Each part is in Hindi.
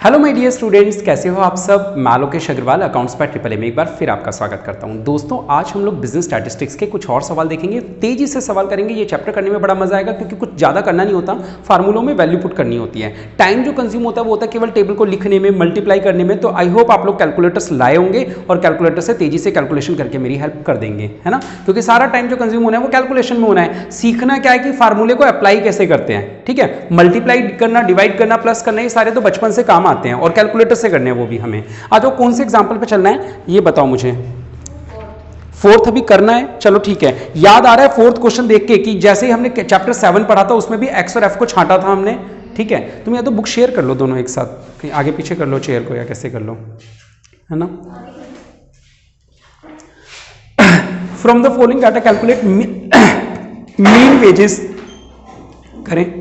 हेलो माय डियर स्टूडेंट्स, कैसे हो आप सब। मैं लोकेश अग्रवाल अकाउंट्स पर ट्रिपल ए में एक बार फिर आपका स्वागत करता हूं। दोस्तों, आज हम लोग बिजनेस स्टैटिस्टिक्स के कुछ और सवाल देखेंगे। तेजी से सवाल करेंगे। ये चैप्टर करने में बड़ा मजा आएगा क्योंकि कुछ ज़्यादा करना नहीं होता, फार्मूलों में वैल्यू पुट करनी होती है। टाइम जो कंज्यूम होता है वो होता है केवल टेबल को लिखने में, मल्टीप्लाई करने में। तो आई होप आप लोग कैलकुलेटर्स लाए होंगे और कैलकुलेटर से तेजी से कैलकुलेशन करके मेरी हेल्प कर देंगे, है ना। क्योंकि सारा टाइम जो कंज्यूम होना है वो कैलकुलेशन में होना है। सीखना क्या है कि फार्मूले को अप्लाई कैसे करते हैं, ठीक है। मल्टीप्लाई करना, डिवाइड करना, प्लस करना, ये सारे तो बचपन से काम आते हैं और कैलकुलेटर से करने हैं वो भी हमें। आ जाओ, कौन से एग्जांपल पे चलना है ये बताओ मुझे। फोर्थ अभी करना है, चलो ठीक है। याद आ रहा है फोर्थ क्वेश्चन देख के कि जैसे ही हमने चैप्टर 7 पढ़ा था उसमें भी एक्स और एफ को छांटा था हमने, ठीक है। तुम या तो बुक शेयर कर लो दोनों एक साथ, कहीं आगे पीछे कर लो चेयर को या कैसे कर लो, है ना। From the following data calculate mean wages करें।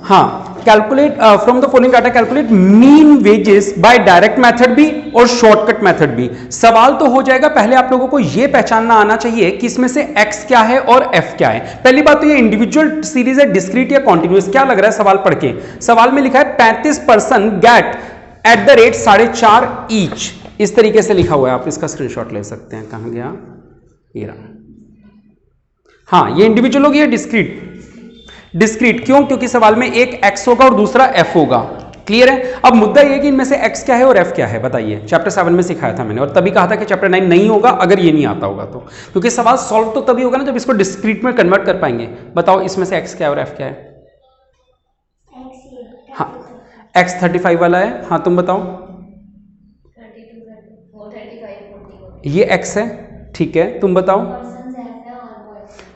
हाँ, calculate from the following data calculate mean wages by direct method भी और शॉर्टकट मेथड भी। सवाल तो हो जाएगा, पहले आप लोगों को यह पहचानना आना चाहिए कि इसमें से x क्या है और f क्या है। पहली बात तो ये इंडिविजुअल सीरीज है, डिस्क्रीट या कॉन्टिन्यूअस। क्या लग रहा है सवाल पढ़ के? सवाल में लिखा है 35% get at the rate 4.5 each. इस तरीके से लिखा हुआ है, आप इसका स्क्रीनशॉट ले सकते हैं। कहां गया ये रहा। हाँ, ये इंडिविजुअल होगी या डिस्क्रीट? डिस्क्रीट क्यों? क्योंकि सवाल में एक x होगा और दूसरा f होगा। क्लियर है। अब मुद्दा यह कि इनमें से x क्या है और f क्या है बताइए। चैप्टर 7 में सिखाया था मैंने और तभी कहा था कि चैप्टर 9 नहीं होगा अगर ये नहीं आता होगा तो, क्योंकि सवाल सॉल्व तो तभी होगा ना जब इसको डिस्क्रीट में कन्वर्ट कर पाएंगे। बताओ इसमें से x क्या है और f क्या है? हाँ, x 35 वाला है। हाँ तुम बताओ। ये x है, ठीक है। तुम बताओ।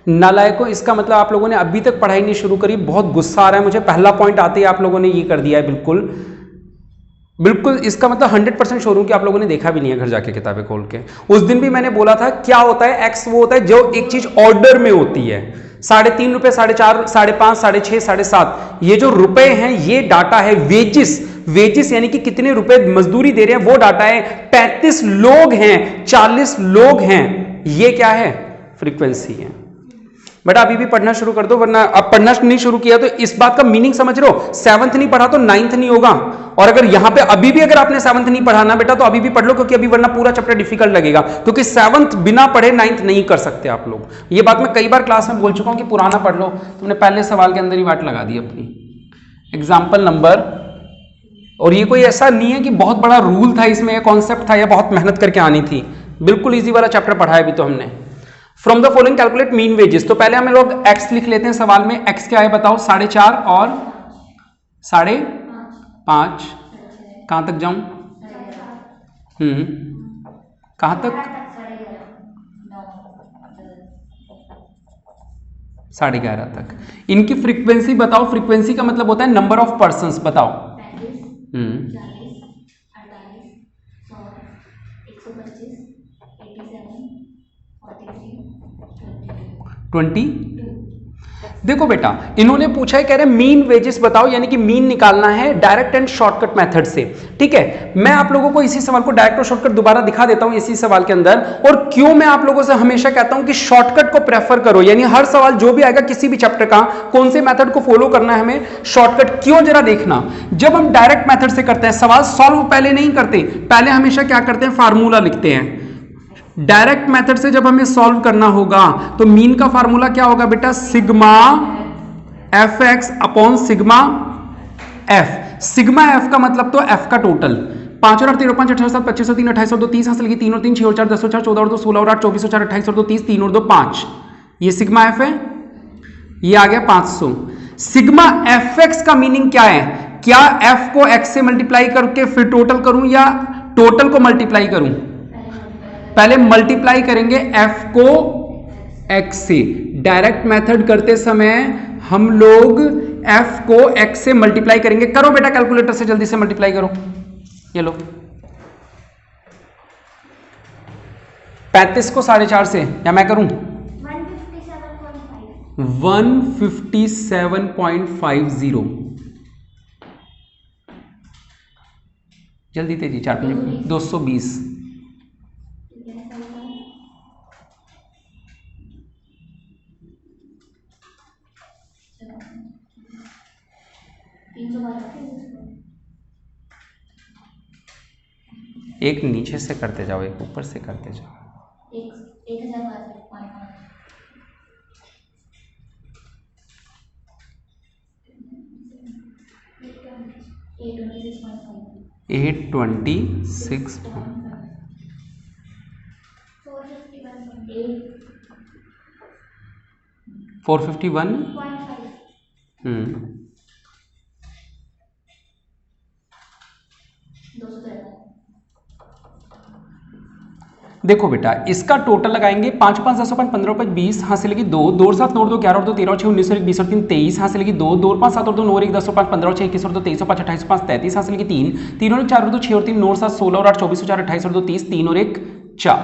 नालायकों, इसका मतलब आप लोगों ने अभी तक पढ़ाई नहीं शुरू करी। बहुत गुस्सा आ रहा है मुझे, पहला पॉइंट आते ही आप लोगों ने ये कर दिया है। बिल्कुल बिल्कुल, इसका मतलब 100% श्योर हूं कि आप लोगों ने देखा भी नहीं है घर जाके किताबें खोल के। उस दिन भी मैंने बोला था क्या होता है एक्स, वो होता है जो एक चीज ऑर्डर में होती है। 3.5 रुपए, 4.5, 5.5, 6.5, 7.5, ये जो रुपए हैं ये डाटा है। वेजिस, वेजिस यानी कि कितने रुपए मजदूरी दे रहे हैं वो डाटा है। 35 लोग हैं, 40 लोग हैं, ये क्या है? फ्रीक्वेंसी है। बेटा अभी भी पढ़ना शुरू कर दो, वरना अब पढ़ना नहीं शुरू किया तो इस बात का मीनिंग समझ रहे हो। 7th नहीं पढ़ा तो 9th नहीं होगा। और अगर यहां पे अभी भी अगर आपने 7th नहीं पढ़ा ना बेटा तो अभी भी पढ़ लो, क्योंकि अभी वरना पूरा चैप्टर डिफिकल्ट लगेगा। क्योंकि 7th बिना पढ़े 9th नहीं कर सकते आप लोग। ये बात मैं कई बार क्लास में बोल चुका हूं कि पुराना पढ़ लो। तुमने पहले सवाल के अंदर ही बात लगा दी अपनी। एग्जाम्पल नंबर, और ये कोई ऐसा नहीं है कि बहुत बड़ा रूल था इसमें, कॉन्सेप्ट था या बहुत मेहनत करके आनी थी। बिल्कुल ईजी वाला चैप्टर पढ़ा है अभी तो हमने। From the following calculate mean wages. तो पहले हम लोग x लिख लेते हैं सवाल में। x क्या है बताओ? 4.5 और 5.5। कहां तक जाऊं? कहां तक? 11.5 तक। इनकी फ्रीक्वेंसी बताओ। फ्रीक्वेंसी का मतलब होता है नंबर ऑफ पर्संस। बताओ। 20। देखो बेटा, इन्होंने पूछा है, कह रहे मीन वेजेस बताओ, यानी कि मीन निकालना है डायरेक्ट एंड शॉर्टकट मेथड से। ठीक है, मैं आप लोगों को इसी सवाल को डायरेक्ट और शॉर्टकट दोबारा दिखा देता हूं इसी सवाल के अंदर। और क्यों मैं आप लोगों से हमेशा कहता हूं कि शॉर्टकट को प्रेफर करो, यानी हर सवाल जो भी आएगा किसी भी चैप्टर का, कौन से मेथड को फॉलो करना है हमें? शॉर्टकट। क्यों जरा देखना, जब हम डायरेक्ट मेथड से करते हैं सवाल सॉल्व पहले नहीं करते, पहले हमेशा क्या करते हैं? फार्मूला लिखते हैं। डायरेक्ट मेथड से जब हमें सॉल्व करना होगा तो मीन का फार्मूला क्या होगा बेटा? Sigma F x upon sigma F. Sigma F का मतलब तो एफ का टोटल। 5 और 8 13 5 18 7 25 और 3 28 और 2 30 हासिल की 3 और 3 6 और 4 10 और 4 14 और 2 16 और 8 24 और 4 28 और 2 30 3 और 2 5। ये सिग्मा एफ है, ये आ गया 500। सिग्मा एफ एक्स का मीनिंग क्या है? क्या एफ को एक्स से मल्टीप्लाई करके फिर टोटल करूं या टोटल को मल्टीप्लाई करूं? पहले मल्टीप्लाई करेंगे एफ को एक्स से। डायरेक्ट मेथड करते समय हम लोग एफ को एक्स से मल्टीप्लाई करेंगे। करो बेटा कैलकुलेटर से जल्दी से मल्टीप्लाई करो। ये लो, 35 को 4.5 से, या मैं करूं? 157.50। जल्दी तेजी, 4 220। एक नीचे से करते जाओ, एक ऊपर से करते जाओ। 826 451। देखो बेटा, इसका टोटल लगाएंगे 5 5 10 5 15 5 20, हाथ से लगी 2 2 7 9 2 11 और 2 13 और 6 19 और 1 20 और 3 23, हाथ से लगी 2 2 5 7 और 2 9 और 1 10 और 5 15 और 6 21 और 2 23 और 5 28 और 5 33, हाथ से लगी 3 3 और 1 4 और 2 6 और 3 9 और 7 16 और 8 24 और 4 28 और 2 30 3 और 1 4,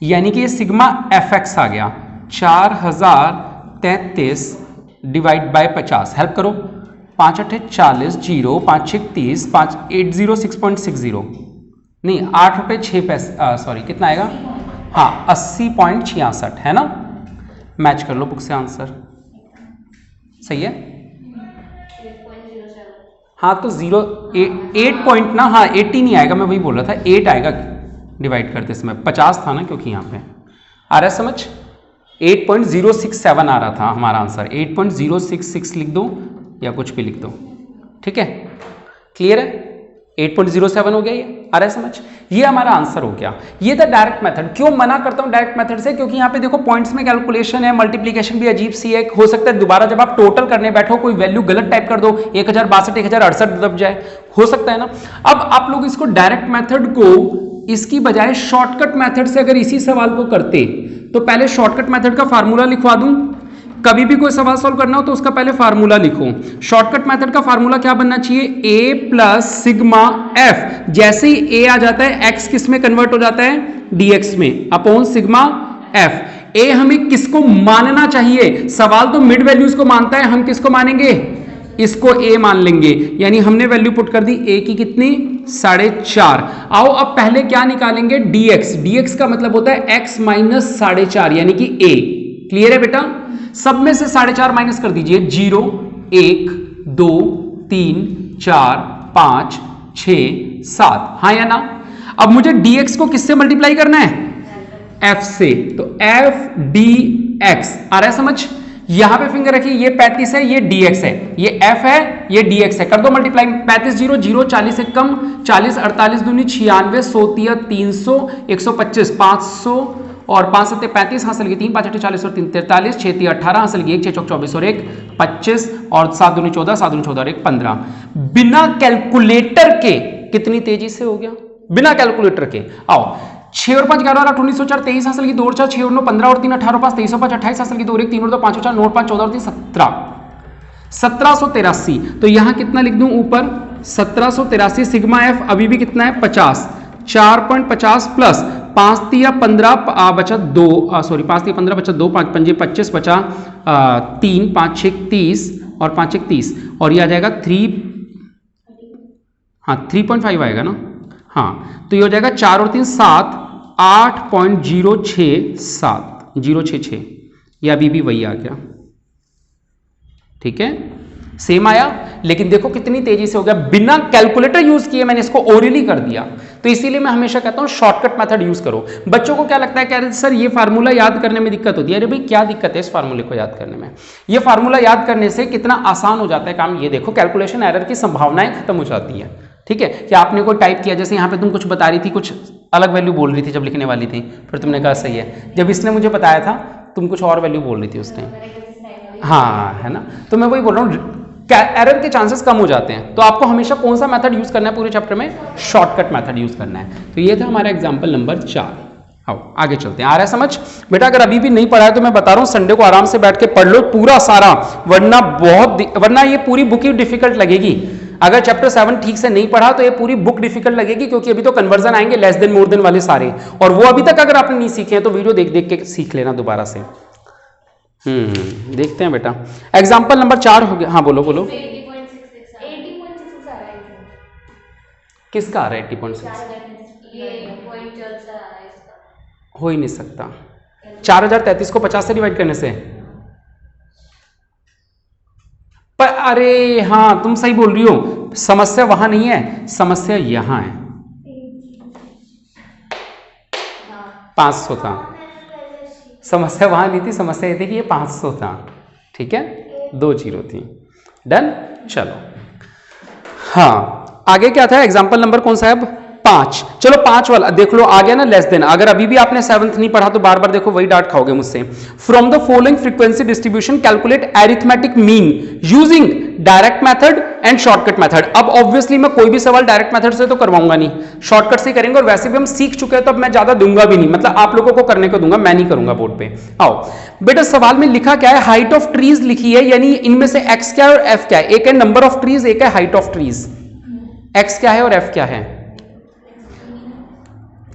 यानी कि ये सिग्मा एफ एक्स आ गया 4033 डिवाइड बाय 50। हेल्प करो, 5 8 40 0 5 6 30 5 8 0 6.60 नहीं 8 रुपये 6 पैसे सॉरी कितना आएगा, हाँ 80.66 है ना। मैच कर लो बुक से आंसर, सही है। हाँ तो 8 पॉइंट ना, हाँ 80 नहीं आएगा, मैं वही बोल रहा था 8 आएगा डिवाइड करते समय, 50 था ना क्योंकि यहाँ पे आ रहा है समझ। 8.067 आ रहा था हमारा आंसर, 8.066 लिख दो या कुछ भी लिख दो, ठीक है। क्लियर है, 8.07 हो गया, ये आ रहा है समझ। ये हमारा आंसर हो गया। ये था डायरेक्ट मेथड। क्यों मना करता हूं डायरेक्ट मेथड से, क्योंकि यहाँ पे देखो पॉइंट्स में कैलकुलेशन है, मल्टीप्लीकेशन भी अजीब सी है, हो सकता है दोबारा जब आप टोटल करने बैठो कोई वैल्यू गलत टाइप कर दो, 1062 1068 दब जाए, हो सकता है ना। अब आप लोग इसको डायरेक्ट मेथड को इसकी बजाय शॉर्टकट मेथड से अगर इसी सवाल को करते तो पहले शॉर्टकट मेथड का फार्मूला लिखवा दूं। कभी भी कोई सवाल सॉल्व करना हो तो उसका पहले फार्मूला लिखो। शॉर्टकट मेथड का फार्मूला क्या बनना चाहिए, a प्लस सिग्मा एफ। जैसे ही a आ जाता है x किस में कन्वर्ट हो जाता है, dx में, अपॉन सिग्मा f। a हमें किसको मानना चाहिए, सवाल तो मिड वैल्यूज को मानता है, हम किसको मानेंगे, इसको a मान लेंगे, यानी हमने वैल्यू पुट कर दी a की कितनी 4.5। आओ अब पहले क्या निकालेंगे, dx। dx का मतलब होता है x माइनस 4.5 यानी कि a। क्लियर है बेटा, सब में से 4.5 माइनस कर दीजिए, 0 1 2 3 4 5 6 7, हाँ या ना। अब मुझे dx को किससे मल्टीप्लाई करना है, f से, तो f dx आ रहा है समझ। यहां पे फिंगर रखिए, ये 35 है, ये dx है, ये f है, ये dx है, कर दो मल्टीप्लाई। 35 0 0 40 से कम 40 48 दूनी 96 100 300 125 500 और 5 7 35, हासिल की 3 5 8 40 और 3 43 6 3 18, हासिल की 1 6 चौक 24 और 1 25 और 7 दूनी 14 7 दूनी 14 और 1 15। बिना कैलकुलेटर के कितनी तेजी से हो गया, बिना कैलकुलेटर के। आओ 6 और 5 11 और 8 19 और 4 23, हासिल की 2 और 4 6 और 9 15 और 3 18 और 5 23 और 5 28, हासिल की 2 और 1 3 और 2 5 और 4 9 और 5 14 और 3 17 1783। तो यहां कितना लिख दूं ऊपर 1783। सिग्मा एफ अभी भी कितना है 50, 4.50 प्लस 5 3 15 बचा 2 सॉरी 5 3 15 बचा 2 5 5 25 बचा 3 5 6 30 और 5 1 30 और ये आ जाएगा 3 हाँ 3.5 आएगा ना, हाँ तो ये हो जाएगा 4 और 3 7 8.067 066, ये अभी भी वही आ गया, ठीक है सेम आया। लेकिन देखो कितनी तेजी से हो गया, बिना कैलकुलेटर यूज किए मैंने इसको ओरली कर दिया। तो इसीलिए मैं हमेशा कहता हूं शॉर्टकट मेथड यूज करो। बच्चों को क्या लगता है, कह रहे सर ये फार्मूला याद करने में दिक्कत होती है। अरे भाई क्या दिक्कत है इस फार्मूले को याद करने में, ये फार्मूला याद करने से कितना आसान हो जाता है काम। ये देखो कैलकुलेशन एरर की संभावनाएं खत्म हो जाती है, ठीक है। कि आपने कोई टाइप किया, जैसे यहाँ पे तुम कुछ बता रही थी, कुछ अलग वैल्यू बोल रही थी जब लिखने वाली थी, फिर तुमने कहा सही है। जब इसने मुझे बताया था तुम कुछ और वैल्यू बोल रही थी उस टाइम, हाँ है ना। तो मैं वही बोल रहा हूँ एरर के चांसेस कम हो जाते हैं। तो आपको हमेशा कौन सा मेथड यूज करना है पूरे चैप्टर में, शॉर्टकट मेथड यूज करना है। तो ये था हमारा एग्जांपल नंबर 4। आओ आगे चलते हैं, आ रहा है समझ बेटा। अगर अभी भी नहीं पढ़ा है तो मैं बता रहा हूँ संडे को आराम से बैठ के पढ़ लो पूरा सारा, वरना ये पूरी बुक ही डिफिकल्ट लगेगी। अगर चैप्टर 7 ठीक से नहीं पढ़ा तो ये पूरी बुक डिफिकल्ट लगेगी, क्योंकि अभी तो कन्वर्जन आएंगे लेस देन मोर देन वाले सारे, और वो अभी तक अगर आपने नहीं सीखे हैं तो वीडियो देख देख के सीख लेना दोबारा से। देखते हैं बेटा। एग्जाम्पल नंबर 4 हो गया, हाँ बोलो बोलो। 80.66 किसका आ रहा है 80.6? हो ही नहीं सकता। 4033 को 50 से डिवाइड करने से पर अरे हाँ तुम सही बोल रही हो, समस्या वहां नहीं है, समस्या यहां है। 500 था, समस्या वहां नहीं थी, समस्या ये थी कि ये 500 था, ठीक है, 2 जीरो थी। डन, चलो हाँ आगे क्या था, एग्जाम्पल नंबर कौन सा है अब, 5। चलो 5 वाला देख लो, आ गया ना लेस देन। अगर अभी भी आपने 7th नहीं पढ़ा तो बार बार देखो, वही डांट खाओगे मुझसे। From the following frequency distribution calculate arithmetic mean using direct method and shortcut method. अब ऑब्वियसली मैं कोई भी सवाल डायरेक्ट मेथड से तो करवाऊंगा नहीं, शॉर्टकट से करेंगे, और वैसे भी हम सीख चुके हैं तो अब मैं ज्यादा दूंगा भी नहीं, मतलब आप लोगों को करने को दूंगा, मैं नहीं करूंगा बोर्ड पे। आओ बेटा, सवाल में लिखा क्या है, हाइट ऑफ ट्रीज लिखी है, यानी इनमें से एक्स क्या है और एफ क्या है। एक है नंबर ऑफ ट्रीज, एक है हाइट ऑफ ट्रीज। एक्स क्या है और एफ क्या है,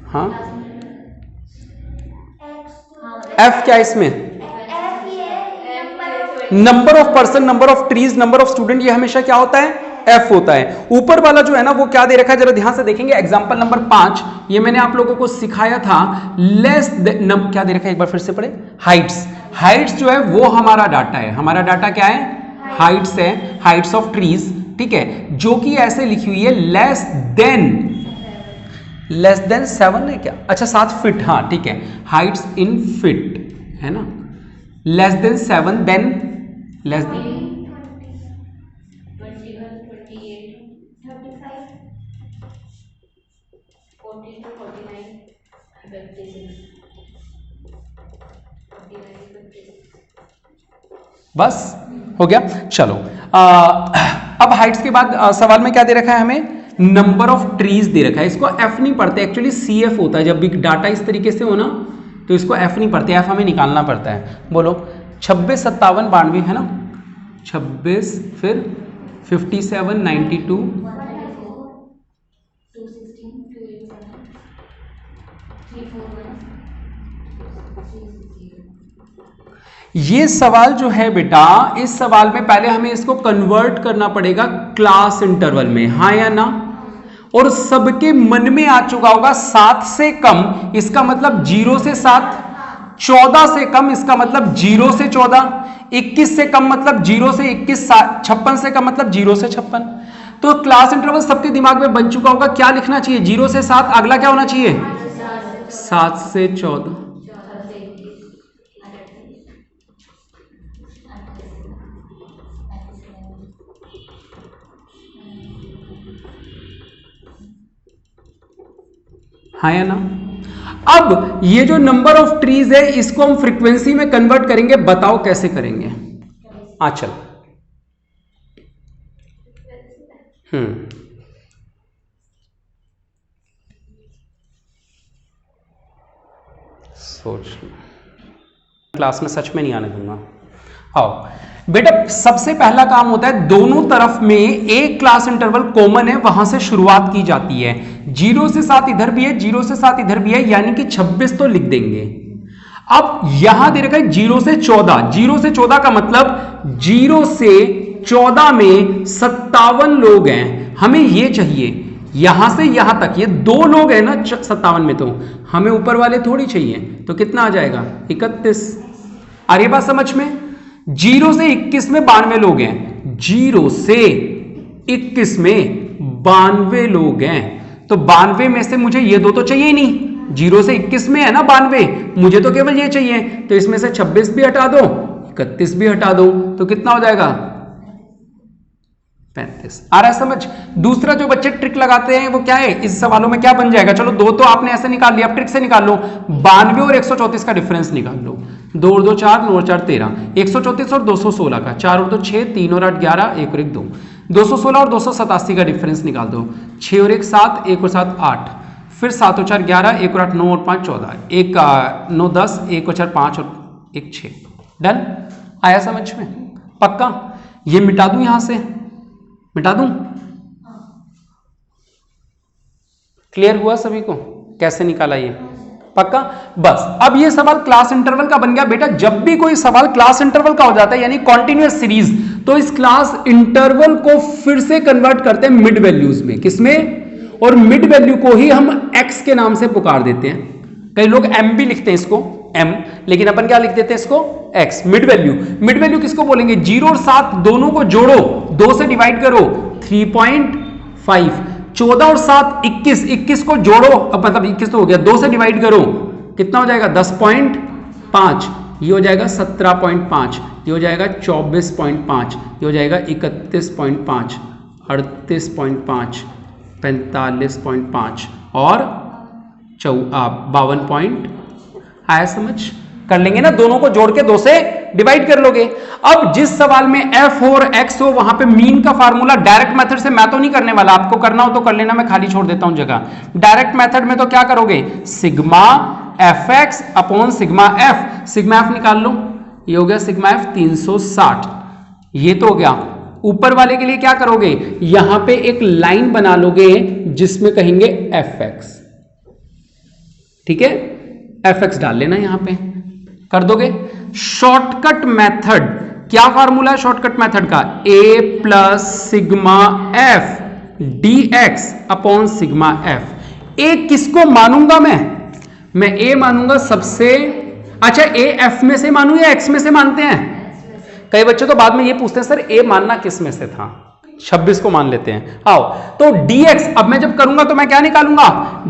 हाँ एफ क्या है इसमें, number of person, number of trees, number of student, ये हमेशा क्या होता है, एफ होता है। ऊपर वाला जो है ना वो क्या दे रखा है, जरा ध्यान से देखेंगे, एग्जांपल नंबर 5, ये मैंने आप लोगों को सिखाया था, लेस क्या दे रखा है, एक बार फिर से पढ़े, हाइट्स। हाइट्स जो है वो हमारा डाटा है, हमारा डाटा क्या है, हाइट्स है, हाइट्स ऑफ ट्रीज, ठीक है, जो कि ऐसे लिखी हुई है लेस देन 7 है क्या, अच्छा 7 फीट, हाँ ठीक है, हाइट्स इन फीट है ना, less than 7 than less than 20 बस हो गया। चलो अब हाइट्स के बाद सवाल में क्या दे रखा है हमें, नंबर ऑफ ट्रीज दे रखा है। इसको एफ नहीं पढ़ते, एक्चुअली सी एफ होता है, जब भी डाटा इस तरीके से हो ना तो इसको एफ नहीं पढ़ते, एफ हमें निकालना पड़ता है। बोलो 26, 57, 92 है ना, 26 फिर 57, 92, ये सवाल जो है बेटा, इस सवाल में पहले हमें इसको कन्वर्ट करना पड़ेगा क्लास इंटरवल में, हाँ या ना, और सबके मन में आ चुका होगा 7 से कम, इसका मतलब 0 से 7, 14 से कम इसका मतलब 0 से 14, 21 से कम मतलब 0 से 21, 56 से कम मतलब 0 से 56। तो क्लास इंटरवल सबके दिमाग में बन चुका होगा, क्या लिखना चाहिए, 0 से 7, अगला क्या होना चाहिए, 7 से 14, हाँ या ना। अब ये जो नंबर ऑफ ट्रीज है इसको हम फ्रीक्वेंसी में कन्वर्ट करेंगे, बताओ कैसे करेंगे, चल सोच, क्लास में सच में नहीं आने दूंगा। आओ बेटा, सबसे पहला काम होता है, दोनों तरफ में एक क्लास इंटरवल कॉमन है, वहां से शुरुआत की जाती है। 0 से 7 इधर भी है, 0 से 7 इधर भी है, यानी कि 26 तो लिख देंगे। अब यहां दे रखा है 0 से 14, 0 से 14 का मतलब 0 से 14 में 57 लोग हैं, हमें ये चाहिए यहां से यहां तक, ये 2 लोग हैं ना 57 में, तो हमें ऊपर वाले थोड़ी चाहिए, तो कितना आ जाएगा 31। आ रही बात समझ में, 0 से 21 में 92 लोग हैं, 0 से 21 में 92 लोग हैं, तो 92 में से मुझे ये 2 तो चाहिए ही नहीं, 0 से 21 में है ना 92, मुझे तो केवल ये चाहिए, तो इसमें से 26 भी हटा दो, 31 भी हटा दो, तो कितना हो जाएगा 35। आ रहा है समझ। दूसरा जो बच्चे ट्रिक लगाते हैं वो क्या है, इस सवालों में क्या बन जाएगा, चलो 2 तो आपने ऐसे निकाल लिया, अब ट्रिक से निकाल लो, 92 और 134 का डिफरेंस निकाल लो, 2 और 2 4, 9 और 4 13, 134 और 216 का, 4 और 2 6, 3 और 8 11, 1 और 1 2, 216 और 287 का डिफरेंस निकाल दो, 6 और 1 7, 1 और 7 8, फिर 7 और 4 11, 1 और 8 9 और 5 14, 1 9 10, 1 और 4 5 और 1 6। डन, आया समझ में, पक्का। ये मिटा दूं, यहां से मिटा दूं, क्लियर हुआ सभी को कैसे निकाला ये, पक्का। बस अब ये सवाल क्लास इंटरवल का बन गया बेटा। जब भी कोई सवाल क्लास इंटरवल का हो जाता है यानी कॉन्टिन्यूअस सीरीज, तो इस क्लास इंटरवल को फिर से कन्वर्ट करते हैं मिड वैल्यूज में, किसमें, और मिड वैल्यू को ही हम एक्स के नाम से पुकार देते हैं, कई लोग एम भी लिखते हैं इसको, m, लेकिन अपन क्या लिख देते हैं इसको x। मिड वैल्यू किसको बोलेंगे? 0 और 7 दोनों को जोड़ो, 2 से डिवाइड करो 3.5, 14 और 7 21 को जोड़ो, अब मतलब 21 तो हो गया, 2 से डिवाइड करो कितना हो जाएगा? 10.5, ये हो जाएगा 17.5, ये हो जाएगा 24.5, ये हो जाएगा 31.5, 38.5, 45.5 और 52. आया समझ? कर लेंगे ना, दोनों को जोड़ के 2 से डिवाइड कर लोगे। अब जिस सवाल में f हो और x हो वहां पे मीन का फार्मूला डायरेक्ट मेथड से मैं तो नहीं करने वाला, आपको करना हो तो कर लेना, मैं खाली छोड़ देता हूं जगह। डायरेक्ट मेथड में तो क्या करोगे? Sigma fx upon sigma f निकाल लो, ये हो गया सिग्मा f 360, ये तो हो गया। ऊपर वाले के लिए क्या करोगे? यहां पे एक लाइन बना लोगे जिसमें कहेंगे fx, ठीक है, fx डाल लेना यहां पे, कर दोगे। शॉर्टकट मेथड, क्या फार्मूला है शॉर्टकट मेथड का? a plus sigma f dx upon sigma f। a किसको मानूंगा मैं a मानूंगा सबसे, अच्छा a f में से मानू या x में से मानते हैं? कई बच्चे तो बाद में ये पूछते हैं सर a मानना किस में से था, 26 को मान लेते हैं। आओ तो dx, अब मैं जब करूंगा तो मैं क्या निकालूंगा?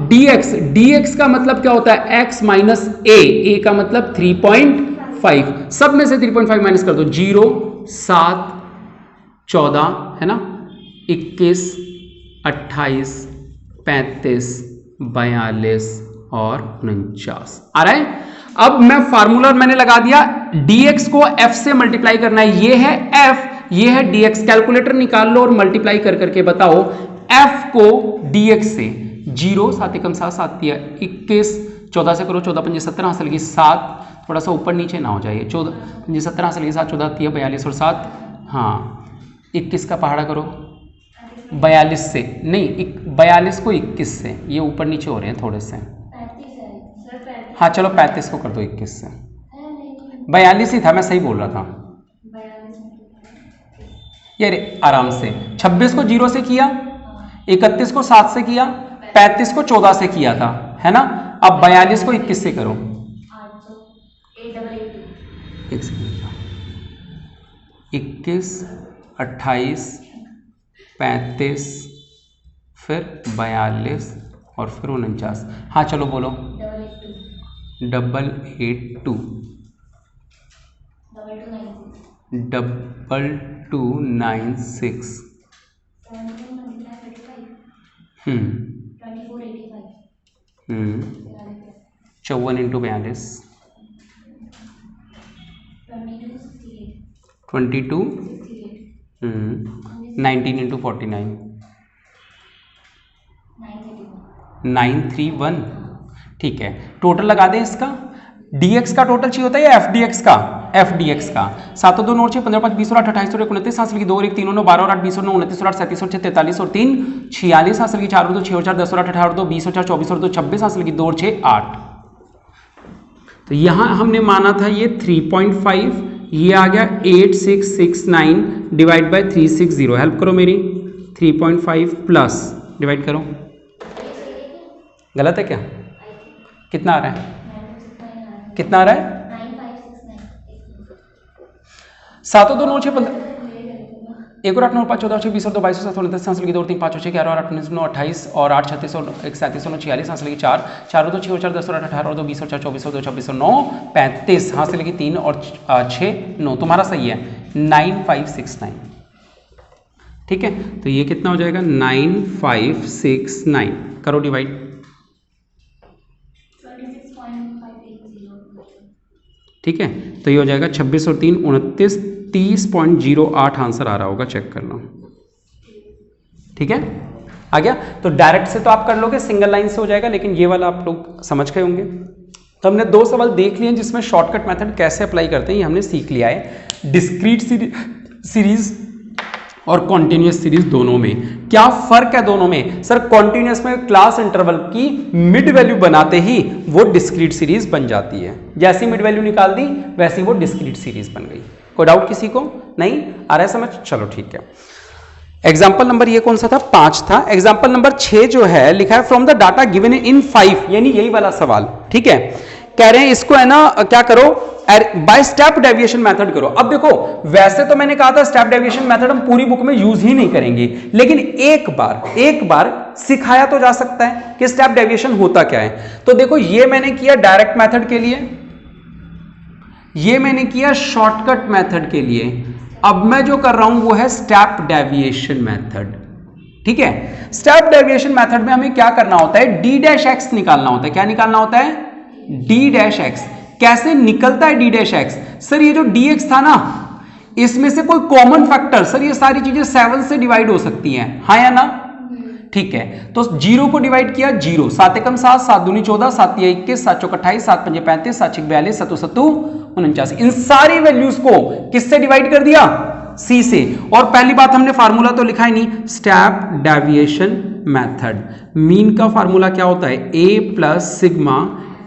dx का मतलब क्या होता है? x माइनस a का मतलब 3.5, सब में से 3.5 माइनस कर दो, 0 7 14 है ना, 21 28 35 42 और 49 आ रहा है। अब मैं फार्मूला मैंने लगा दिया, dx को f से मल्टीप्लाई करना है, ये है f, ये है dx। कैलकुलेटर निकाल लो और मल्टीप्लाई कर करके बताओ f को dx से। 0 7 एकम 7 7 दिया 21, 14 से करो 14 5 17 हासिल की 7, थोड़ा सा ऊपर नीचे ना हो जाए, 14 5 17 हासिल की 7 14 3 42 और 7, हाँ 21 का पहाड़ा करो 42 से, नहीं 42 को 21 से, ये ऊपर नीचे हो रहे हैं थोड़े से, हाँ चलो 35 को कर दो 21 से, 42 ही था, मैं सही बोल रहा था यार, आराम से। 26 को 0 से किया, 31 को 7 से किया, 35 को 14 से किया था, है ना। अब 42 को 21 से करो, 21 28 35 फिर 42 और फिर 49, हाँ चलो बोलो 882 2296 54 इंटू 42 22 19 इंटू 49 931, ठीक है। टोटल लगा दें इसका, dx का टोटल चाहिए होता है या fdx का? fdx का। 7 2 9 6 15 5 20 और 8 28 और 29 हासिल की 2 और 1 3 9 12 और 8 20 और 9 29 और 8 37 और 6 43 और 3 46 हासिल की 4 और 2 6 और 4 10 और 8 18 और 2 20 और 4 24 और 2 26 हासिल की 2 और 6 8। तो यहां हमने माना था ये 3.5, ये आ गया 8669 डिवाइड बाय 360। हेल्प करो मेरी, 3.5 प्लस डिवाइड करो, गलत है क्या? कितना आ रहा है? कितना आ रहा है? 7 2 9 6 15 1 और 8 9 5 14 6 20 और 2 22 और 29 हासिल की 2 और 3 5 और 6 11 और 8 19 9 28 और 8 36 और 1 37 और 46 हासिल की 4 4 और 2 6 और 4 10 और 8 18 और 2 20 और 4 24 और 2 26 और 9 35 हासिल की 3 और 6 9। तुम्हारा सही है 9569, ठीक है। तो ये कितना हो जाएगा? 9569, करो डिवाइड, 26.580, ठीक है। तो ये हो जाएगा 26 और 3 29 30.08 आंसर आ रहा होगा, चेक कर लो, ठीक है। आ गया? तो डायरेक्ट से तो आप कर लोगे, सिंगल लाइन से हो जाएगा, लेकिन ये वाला आप लोग समझ गए होंगे। तो हमने 2 सवाल देख लिए जिसमें शॉर्टकट मेथड कैसे अप्लाई करते हैं ये हमने सीख लिया है। डिस्क्रीट सीरीज और कॉन्टिन्यूस सीरीज दोनों में क्या फर्क है? दोनों में सर कॉन्टिन्यूस में क्लास इंटरवल की मिड वैल्यू बनाते ही वो डिस्क्रीट सीरीज बन जाती है, जैसी मिड वैल्यू निकाल दी वैसी वो डिस्क्रीट सीरीज बन गई। कोई डाउट किसी को? नहीं आ रहा है समझ? चलो ठीक है। एग्जाम्पल नंबर ये कौन सा था? 5 था। एग्जाम्पल नंबर 6 जो है लिखा है from the data given in 5, यानी यही वाला सवाल, ठीक है। कह रहे हैं इसको है ना क्या करो, बाय स्टेप डेविएशन मेथड करो। अब देखो वैसे तो मैंने कहा था स्टेप डेविएशन मेथड हम पूरी बुक में यूज ही नहीं करेंगे, लेकिन एक बार सिखाया तो जा सकता है कि स्टेप डेविएशन होता क्या है। तो देखो ये मैंने किया डायरेक्ट मेथड के लिए, ये मैंने किया शॉर्टकट मेथड के लिए, अब मैं जो कर रहा हूं वो है स्टेप डेविएशन मेथड। ठीक है, स्टेप डेविएशन मेथड में हमें क्या करना होता है, डी डैश एक्स निकालना होता है। क्या निकालना होता है, डी डैश एक्स। कैसे निकलता है डी डैश एक्स, सर ये जो डी एक्स था ना इसमें से कोई कॉमन फैक्टर, सर ये सारी चीजें 7 से डिवाइड हो सकती हैं, हाँ या ना, ठीक है। तो 0 को डिवाइड किया 0, 7 एकम 7, 7 दूनी 14, 7 तिया 21, 7 चौक 28, 7 पंजे 35, 7 छक 42, 7 7 49। इन सारी वैल्यूज को किससे डिवाइड कर दिया, सी से। और पहली बात हमने फार्मूला तो लिखा ही नहीं, स्टेप डेविएशन मेथड। मीन का फार्मूला क्या होता है, a plus sigma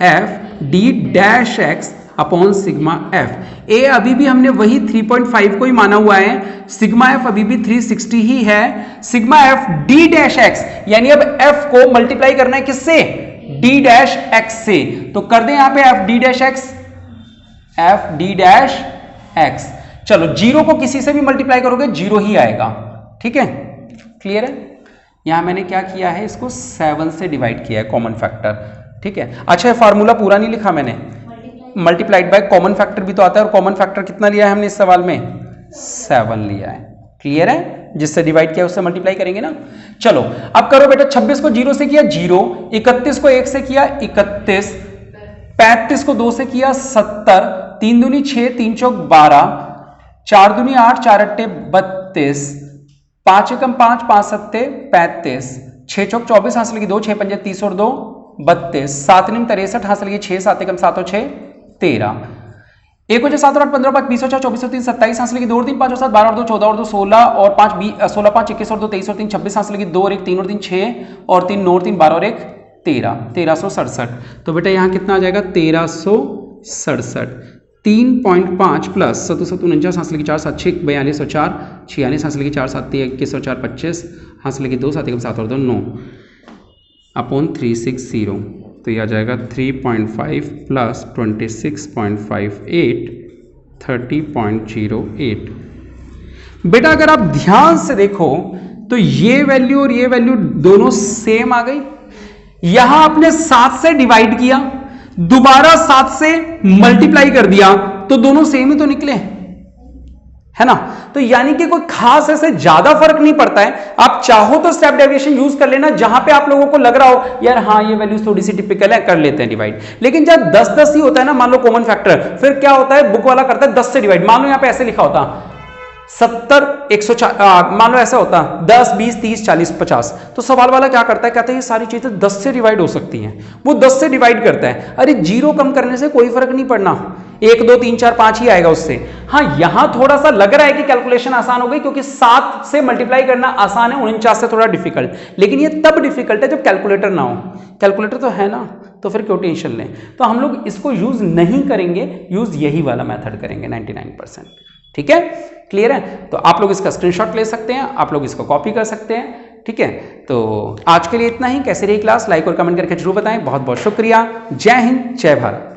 f d dash x upon sigma f. ए अभी भी हमने वही 3.5 को ही माना हुआ है, सिग्मा एफ अभी भी 360 ही है, sigma f d dash x, यानी अब एफ को मल्टीप्लाई करना है किससे, डी डैश एक्स से। तो कर दें यहां पे F d dash x, F d dash x. चलो 0 को किसी से भी मल्टीप्लाई करोगे 0 ही आएगा, ठीक है, क्लियर है। यहां मैंने क्या किया है, इसको 7 से डिवाइड किया है, कॉमन फैक्टर, ठीक है। अच्छा फार्मूला पूरा नहीं लिखा मैंने, मल्टीप्लाइड बाय कॉमन फैक्टर भी तो आता है, और कॉमन फैक्टर कितना लिया है हमने इस सवाल में, 7 लिया है, क्लियर है। जिससे डिवाइड किया उससे मल्टीप्लाई करेंगे ना। चलो अब करो बेटा, 26 को 0 से किया 0, 31 को 1 से किया 31, 35 को 2 से किया 70, 3 दूनी 6, 3 चौक 12, 4 दूनी 8, 4 अट्टे 32, 5 एकम 5, 5 सत्ते 35, 6 चौक 24, हासिल की 2, 6 पंजे 30 और 2 32, 7 निम 63, हासिल की 6, 7 एकम 7 और 6 13, 1 बजे 7 और 8 15, 5 20 और 4 24 और 3 27, हासिल की 2 और 3 5 और 7 12 और 2 14 और 2 16 और 5 16 5 21 और 2 23 और 3 26, हासिल की 2 और 1 3 और 3 6 और 3 9 और 3 12 और 1 13, 1367। तो बेटा यहाँ कितना आ जाएगा, 1367। 3.5 प्लस 749, हासिल की 4 7 6 42 और 4 46, हासिल की 4 7 21 और 4 25, हासिल की 2 7 1 7 और 2 9 अपॉन 360। तो यह आ जाएगा 3.5 प्लस 26.58 30.08। बेटा अगर आप ध्यान से देखो तो ये वैल्यू और ये वैल्यू दोनों सेम आ गई। यहां आपने 7 से डिवाइड किया, दोबारा 7 से मल्टीप्लाई कर दिया, तो दोनों सेम ही तो निकले, है ना। तो यानी कि कोई खास ऐसे ज्यादा फर्क नहीं पड़ता है। आप चाहो तो स्टेप डेविएशन यूज कर लेना, जहां पे आप लोगों को लग रहा हो यार हाँ ये वैल्यूज थोड़ी सी टिपिकल है, कर लेते हैं डिवाइड। लेकिन जब 10-10 ही होता है ना, मान लो कॉमन फैक्टर, फिर क्या होता है, बुक वाला करता है 10 से डिवाइड। मान लो यहां पे ऐसे लिखा होता 70 104, मान लो ऐसा होता 10 20 30 40 50, तो सवाल वाला क्या करता है, कहता है ये सारी चीजें 10 से डिवाइड हो सकती हैं, वो 10 से डिवाइड करता है। अरे 0 कम करने से कोई फर्क नहीं पड़ना, 1 2 3 4 5 ही आएगा उससे। हाँ यहां थोड़ा सा लग रहा है कि कैलकुलेशन आसान हो गई, क्योंकि 7 से मल्टीप्लाई करना आसान है, 49 से थोड़ा डिफिकल्ट, लेकिन ये तब डिफिकल्ट है जब कैलकुलेटर ना हो। कैलकुलेटर तो है ना, तो फिर क्यों टेंशन लें। तो हम लोग इसको यूज नहीं करेंगे, यूज यही वाला मेथड करेंगे 99%, ठीक है, क्लियर है। तो आप लोग इसका स्क्रीनशॉट ले सकते हैं, आप लोग इसको कॉपी कर सकते हैं, ठीक है। तो आज के लिए इतना ही। कैसे रही क्लास, लाइक और कमेंट करके जरूर बताएं। बहुत बहुत शुक्रिया। जय हिंद, जय भारत।